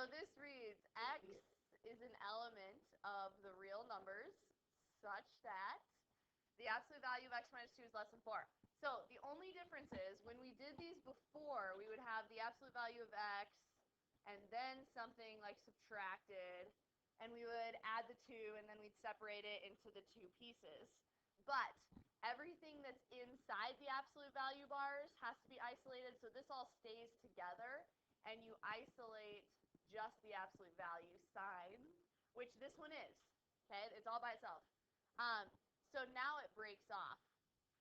So this reads, x is an element of the real numbers such that the absolute value of x minus 2 is less than 4. So the only difference is when we did these before, we would have the absolute value of x and then something like subtracted, and we would add the 2 and then we'd separate it into the two pieces. But everything that's inside the absolute value bars has to be isolated, so this all stays together, and you isolate just the absolute value sign, which this one is. Okay, it's all by itself. So now it breaks off.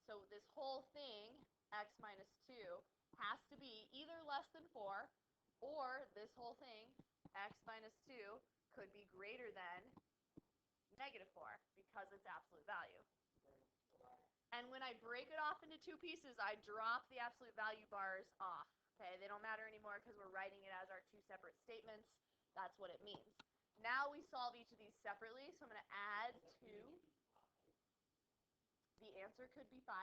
So this whole thing, x minus 2, has to be either less than 4, or this whole thing, x minus 2, could be greater than negative 4 because it's absolute value. And when I break it off into two pieces, I drop the absolute value bars off. Okay, they don't matter anymore because we're writing it as our two separate statements. That's what it means. Now we solve each of these separately, so I'm going to add 2. The answer could be 5.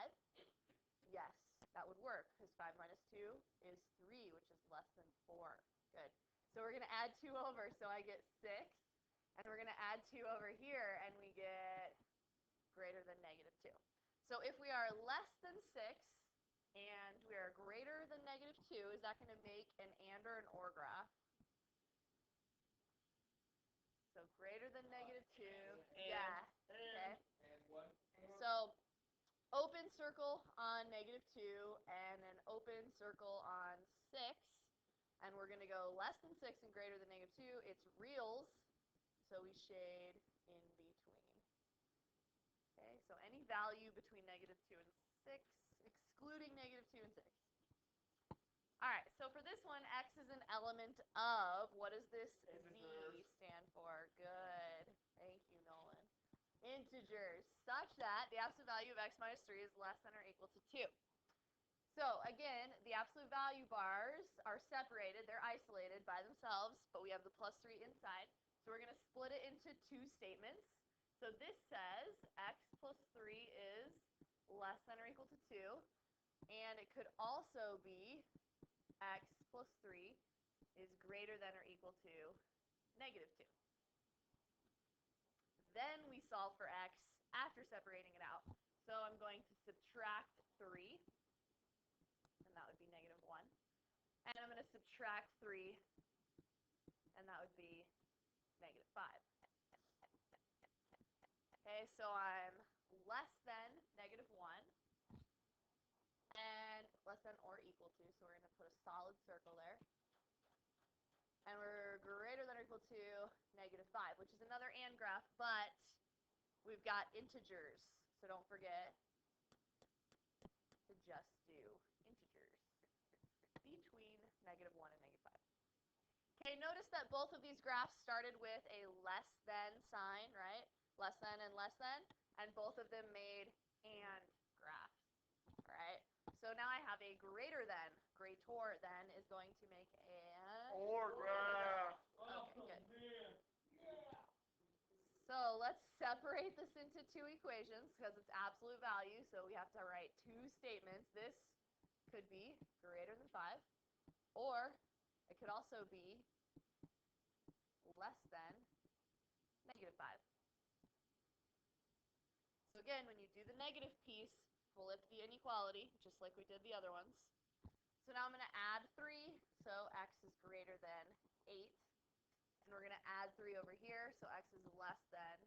Yes, that would work because 5 minus 2 is 3, which is less than 4. Good. So we're going to add 2 over, so I get 6. And we're going to add 2 over here, and we get greater than negative 2. So if we are less than 6 and we are greater than negative 2, is that going to make an and or an or graph? So greater than negative 2. Yeah. Okay. So open circle on negative 2 and an open circle on 6. And we're going to go less than 6 and greater than negative 2. It's reals, so we shade in between. Okay, so any value between negative 2 and 6, excluding negative 2 and 6. All right, so for this one, x is an element of, what does this z stand for? Good. Thank you, Nolan. Integers, such that the absolute value of x minus 3 is less than or equal to 2. So again, the absolute value bars are separated. They're isolated by themselves, but we have the plus 3 inside. So we're going to split it into two statements. So this says x plus 3 is less than or equal to 2. And it could also be x plus 3 is greater than or equal to negative 2. Then we solve for x after separating it out. So I'm going to subtract 3, and that would be negative 1. And I'm going to subtract 3, and that would be negative 5. Okay, so I'm less than negative 1 and less than or equal to, so we're going to put a solid circle there. And we're greater than or equal to negative 5, which is another and graph, but we've got integers, so don't forget to just do integers between negative 1 and negative 5. Okay, notice that both of these graphs started with a less than sign, right? Less than and less than, and both of them made and graphs, all right? So now I have a greater than. Greater than is going to make an or graph. Okay, good. So let's separate this into two equations because it's absolute value, so we have to write two statements. This could be greater than 5, or it could also be less than negative 5. So again, when you do the negative piece, flip the inequality, just like we did the other ones. So now I'm going to add 3, so x is greater than 8. And we're going to add 3 over here, so x is less than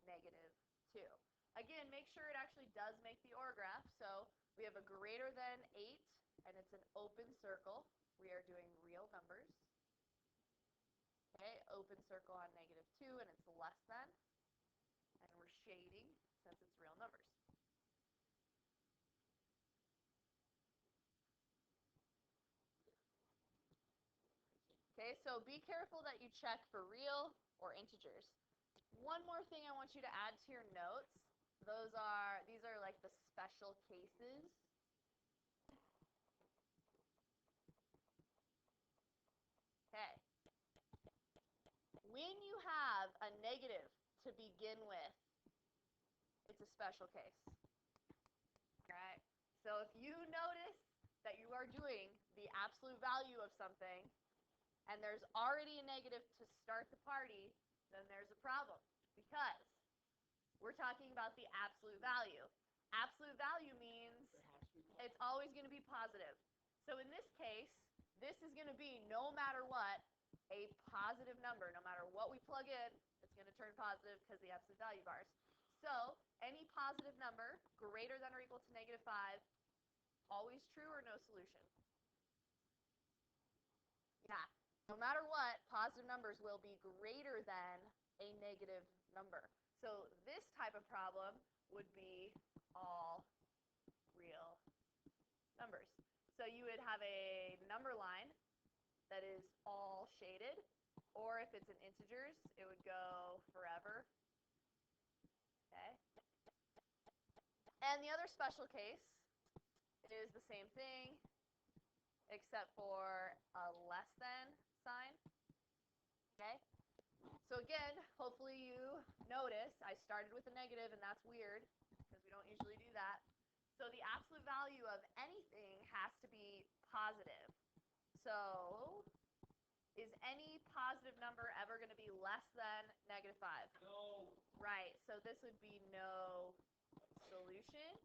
negative 2. Again, make sure it actually does make the OR graph. So we have a greater than 8, and it's an open circle. We are doing real numbers. Okay, open circle on negative 2, and it's less than. And we're shading since it's real numbers. Okay, so be careful that you check for real or integers. One more thing I want you to add to your notes. These are like the special cases. Okay. When you have a negative to begin with, it's a special case. Alright? So if you notice that you are doing the absolute value of something, and there's already a negative to start the party, then there's a problem, because we're talking about the absolute value. Absolute value means it's always going to be positive. So in this case, this is going to be, no matter what, a positive number. No matter what we plug in, it's going to turn positive because the absolute value bars. So any positive number greater than or equal to -5, always true or no solution? Yeah. No matter what, positive numbers will be greater than a negative number. So this type of problem would be all real numbers. So you would have a number line that is all shaded, or if it's in integers, it would go forever. Okay. And the other special case is the same thing, except for a less than sign. Okay. So again, hopefully you notice I started with a negative, and that's weird because we don't usually do that. So the absolute value of anything has to be positive. So is any positive number ever going to be less than -5? No. Right. So this would be no solution.